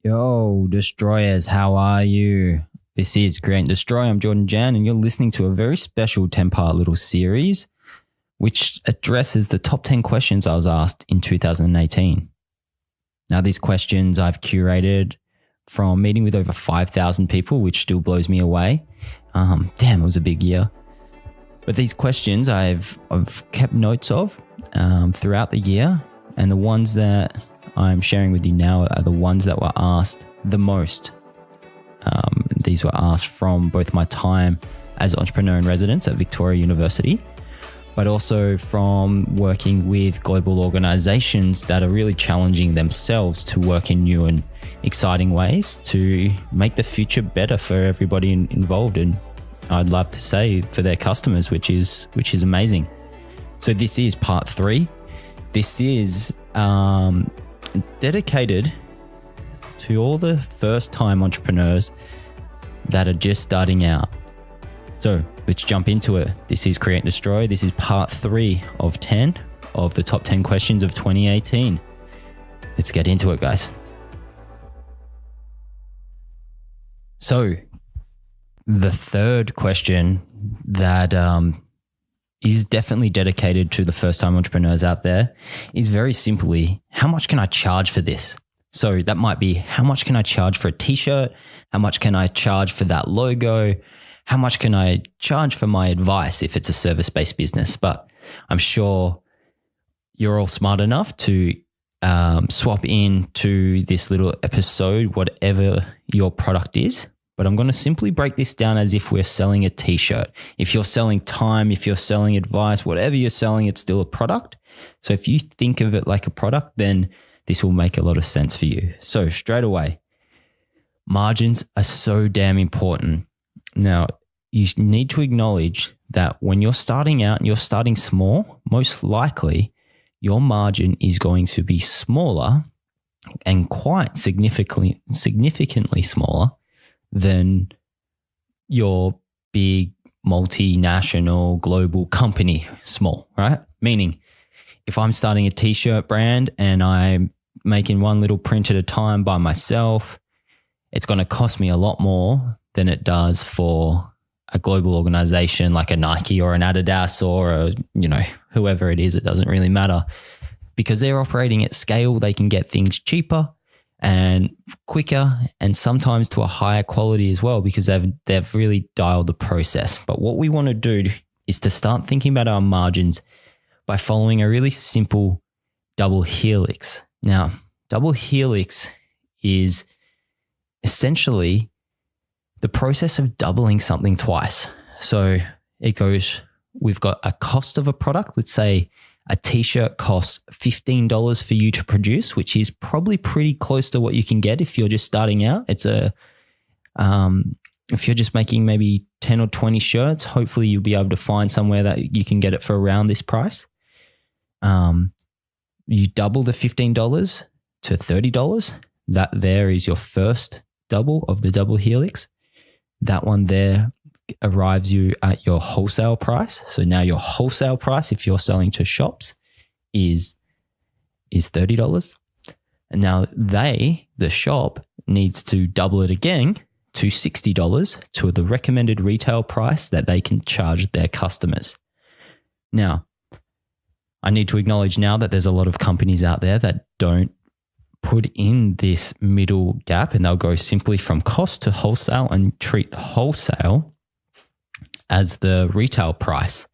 Yo, Destroyers, how are you? This is Create and Destroy. I'm Jordan Jan, and you're listening to a very special 10-part little series which addresses the top 10 questions I was asked in 2018. Now, these questions I've curated from meeting with over 5,000 people, which still blows me away. Damn, it was a big year. But these questions I've kept notes of throughout the year, and the ones that I'm sharing with you now are the ones that were asked the most. These were asked from both my time as entrepreneur in residence at Victoria University, but also from working with global organizations that are really challenging themselves to work in new and exciting ways to make the future better for everybody involved. And I'd love to say for their customers, which is amazing. So this is part 3. This is dedicated to all the first-time entrepreneurs that are just starting out. So let's jump into it. This is Create and Destroy. This is part 3 of 10 of the top 10 questions of 2018. Let's get into it, guys. So the third question that is definitely dedicated to the first-time entrepreneurs out there is very simply, how much can I charge for this? So that might be, how much can I charge for a t-shirt? How much can I charge for that logo? How much can I charge for my advice if it's a service-based business? But I'm sure you're all smart enough to swap into this little episode, whatever your product is. But I'm going to simply break this down as if we're selling a t-shirt. If you're selling time, if you're selling advice, whatever you're selling, it's still a product. So if you think of it like a product, then this will make a lot of sense for you. So straight away, margins are so damn important. Now, you need to acknowledge that when you're starting out and you're starting small, most likely your margin is going to be smaller and quite significantly smaller than your big multinational global company small, right? Meaning, if I'm starting a t-shirt brand and I'm making one little print at a time by myself, it's going to cost me a lot more than it does for a global organization like a Nike or an Adidas or whoever it is. It doesn't really matter, because they're operating at scale. They can get things cheaper and quicker, and sometimes to a higher quality as well, because they've really dialed the process. But what we want to do is to start thinking about our margins by following a really simple double helix. Now, double helix is essentially the process of doubling something twice. So it goes, we've got a cost of a product. Let's say a t-shirt costs $15 for you to produce, which is probably pretty close to what you can get if you're just starting out. It's if you're just making maybe 10 or 20 shirts, hopefully you'll be able to find somewhere that you can get it for around this price. You double the $15 to $30. That there is your first double of the double helix. That one there arrives you at your wholesale price. So now your wholesale price, if you're selling to shops, is $30. And now the shop needs to double it again to $60 to the recommended retail price that they can charge their customers. Now, I need to acknowledge now that there's a lot of companies out there that don't put in this middle gap, and they'll go simply from cost to wholesale and treat the wholesale as the retail price,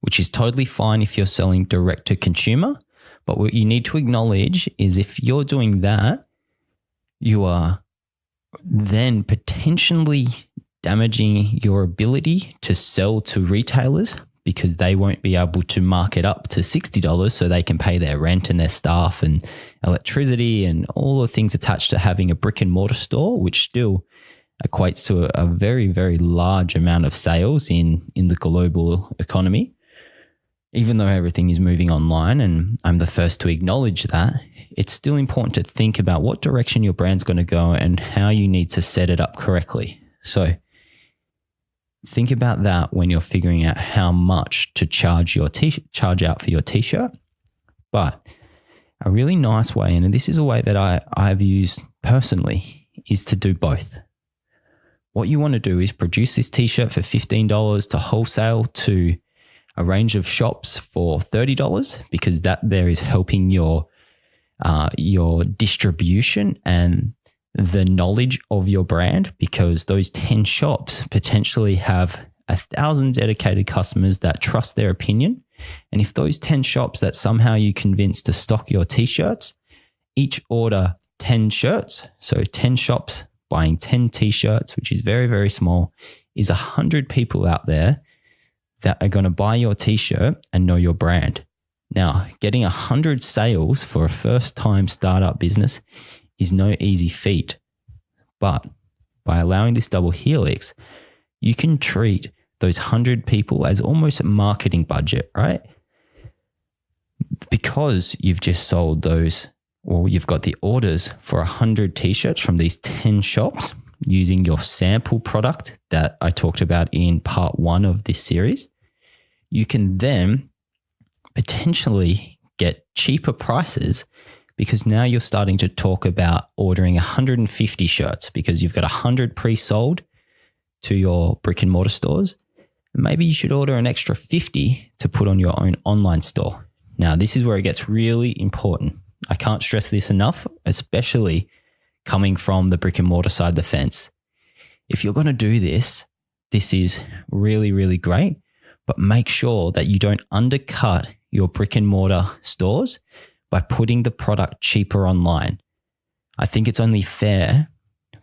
which is totally fine if you're selling direct to consumer. But what you need to acknowledge is if you're doing that, you are then potentially damaging your ability to sell to retailers, because they won't be able to mark it up to $60 so they can pay their rent and their staff and electricity and all the things attached to having a brick and mortar store, which still equates to a very, very large amount of sales in the global economy. Even though everything is moving online, and I'm the first to acknowledge that, it's still important to think about what direction your brand's going to go and how you need to set it up correctly. So think about that when you're figuring out how much to charge out for your t-shirt. But A really nice way, and this is a way that I've used personally, is to do both. What you want to do is produce this t-shirt for $15 to wholesale to a range of shops for $30, because that there is helping your distribution and the knowledge of your brand, because those 10 shops potentially have 1,000 dedicated customers that trust their opinion. And if those 10 shops that somehow you convince to stock your t-shirts, each order 10 shirts, so 10 shops buying 10 t-shirts, which is very, very small, is 100 people out there that are going to buy your t-shirt and know your brand. Now, getting 100 sales for a first-time startup business is no easy feat. But by allowing this double helix, you can treat those 100 people as almost a marketing budget, right? Because you've just sold those, or you've got the orders for 100 t-shirts from these 10 shops using your sample product that I talked about in part 1 of this series, you can then potentially get cheaper prices, because now you're starting to talk about ordering 150 shirts because you've got 100 pre-sold to your brick and mortar stores. Maybe you should order an extra 50 to put on your own online store. Now, this is where it gets really important. I can't stress this enough, especially coming from the brick and mortar side of the fence. If you're going to do this, this is really, really great, but make sure that you don't undercut your brick and mortar stores by putting the product cheaper online. I think it's only fair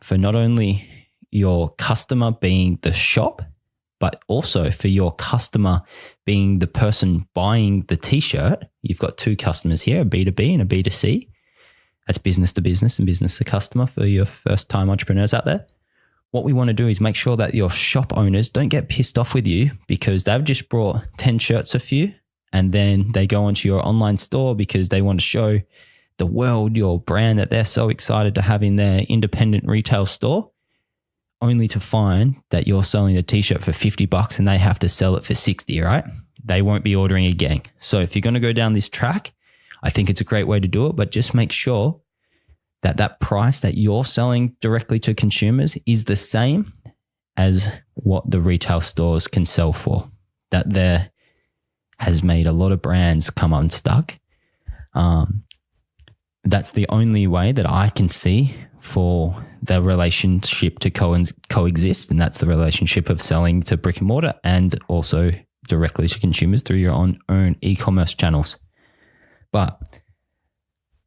for not only your customer being the shop, but also for your customer being the person buying the t-shirt. You've got two customers here, a B2B and a B2C. That's business to business and business to customer for your first-time entrepreneurs out there. What we want to do is make sure that your shop owners don't get pissed off with you because they've just brought 10 shirts off you, and then they go onto your online store because they want to show the world your brand that they're so excited to have in their independent retail store, only to find that you're selling a t-shirt for $50 and they have to sell it for $60, right? They won't be ordering again. So if you're going to go down this track, I think it's a great way to do it, but just make sure that that price that you're selling directly to consumers is the same as what the retail stores can sell for. That there has made a lot of brands come unstuck. That's the only way that I can see for the relationship to coexist, and that's the relationship of selling to brick and mortar and also directly to consumers through your own e-commerce channels. But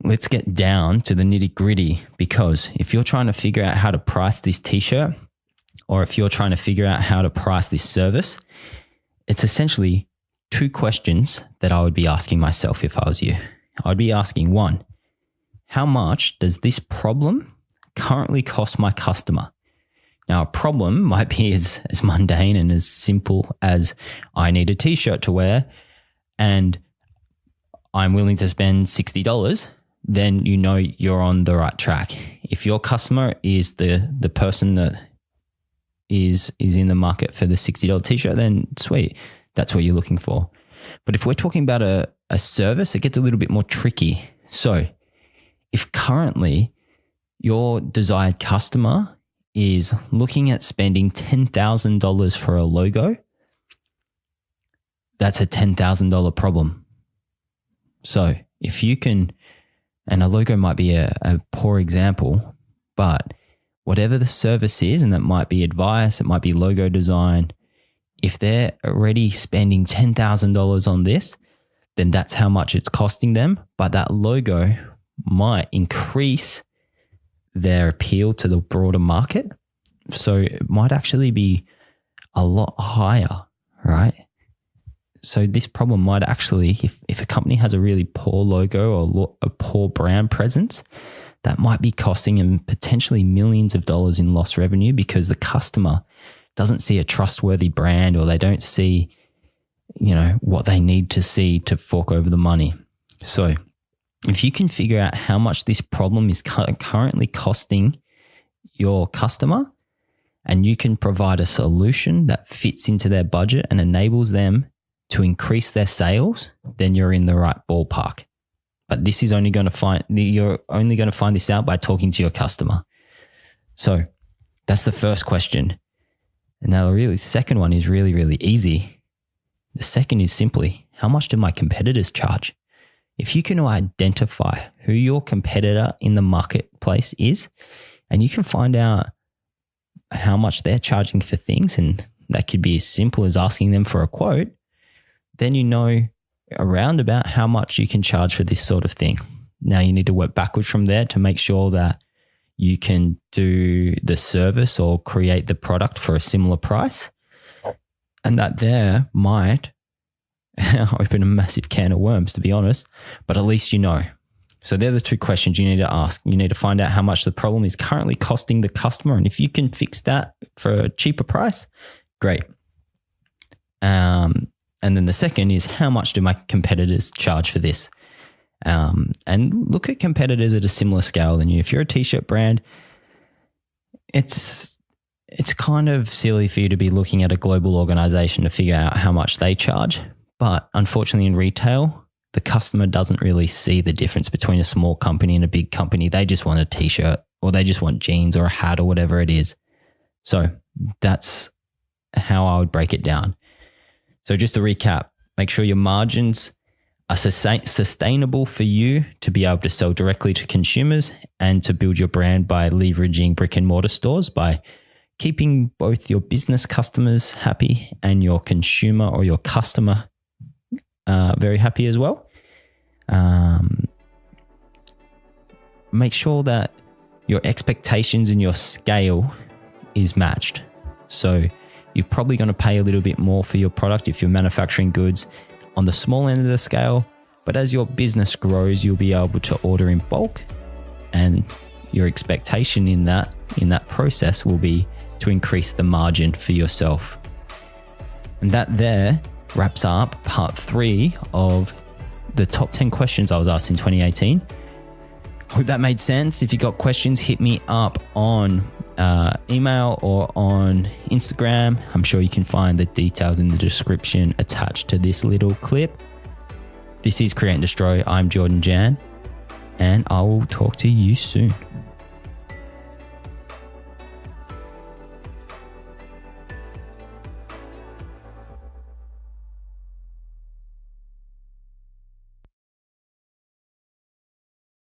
let's get down to the nitty-gritty, because if you're trying to figure out how to price this t-shirt, or if you're trying to figure out how to price this service, it's essentially two questions that I would be asking myself if I was you. I'd be asking, one, how much does this problem currently cost my customer? Now, a problem might be as mundane and as simple as I need a t-shirt to wear and I'm willing to spend $60, then you know you're on the right track. If your customer is the person that is in the market for the $60 t-shirt, then sweet, that's what you're looking for. But if we're talking about a service, it gets a little bit more tricky. So if currently your desired customer is looking at spending $10,000 for a logo, that's a $10,000 problem. So if you can, and a logo might be a poor example, but whatever the service is, and that might be advice, it might be logo design, if they're already spending $10,000 on this, then that's how much it's costing them. But that logo might increase their appeal to the broader market. So it might actually be a lot higher, right? So this problem might actually, if a company has a really poor logo or a poor brand presence, that might be costing them potentially millions of dollars in lost revenue because the customer doesn't see a trustworthy brand, or they don't see, what they need to see to fork over the money. So if you can figure out how much this problem is currently costing your customer, and you can provide a solution that fits into their budget and enables them to increase their sales, then you're in the right ballpark. But this is you're only going to find this out by talking to your customer. So that's the first question. And now really, the second one is really, really easy. The second is simply, how much do my competitors charge? If you can identify who your competitor in the marketplace is, and you can find out how much they're charging for things, and that could be as simple as asking them for a quote, then you know around about how much you can charge for this sort of thing. Now you need to work backwards from there to make sure that you can do the service or create the product for a similar price. And that there might open a massive can of worms, to be honest, but at least you know. So they're the two questions you need to ask. You need to find out how much the problem is currently costing the customer. And if you can fix that for a cheaper price, great. And then the second is, how much do my competitors charge for this? And look at competitors at a similar scale than you. If you're a t-shirt brand, it's kind of silly for you to be looking at a global organization to figure out how much they charge. But unfortunately in retail, the customer doesn't really see the difference between a small company and a big company. They just want a t-shirt, or they just want jeans or a hat or whatever it is. So that's how I would break it down. So just to recap, make sure your margins are sustainable for you to be able to sell directly to consumers and to build your brand by leveraging brick and mortar stores, by keeping both your business customers happy and your consumer or your customer very happy as well. Make sure that your expectations and your scale is matched. So you're probably going to pay a little bit more for your product if you're manufacturing goods on the small end of the scale. But as your business grows, you'll be able to order in bulk, and your expectation in that process will be to increase the margin for yourself. And that there wraps up part 3 of the top 10 questions I was asked in 2018. Hope that made sense. If you got questions, hit me up on email or on Instagram. I'm sure you can find the details in the description attached to this little clip. This is Create and Destroy. I'm Jordan Jan, and I will talk to you soon.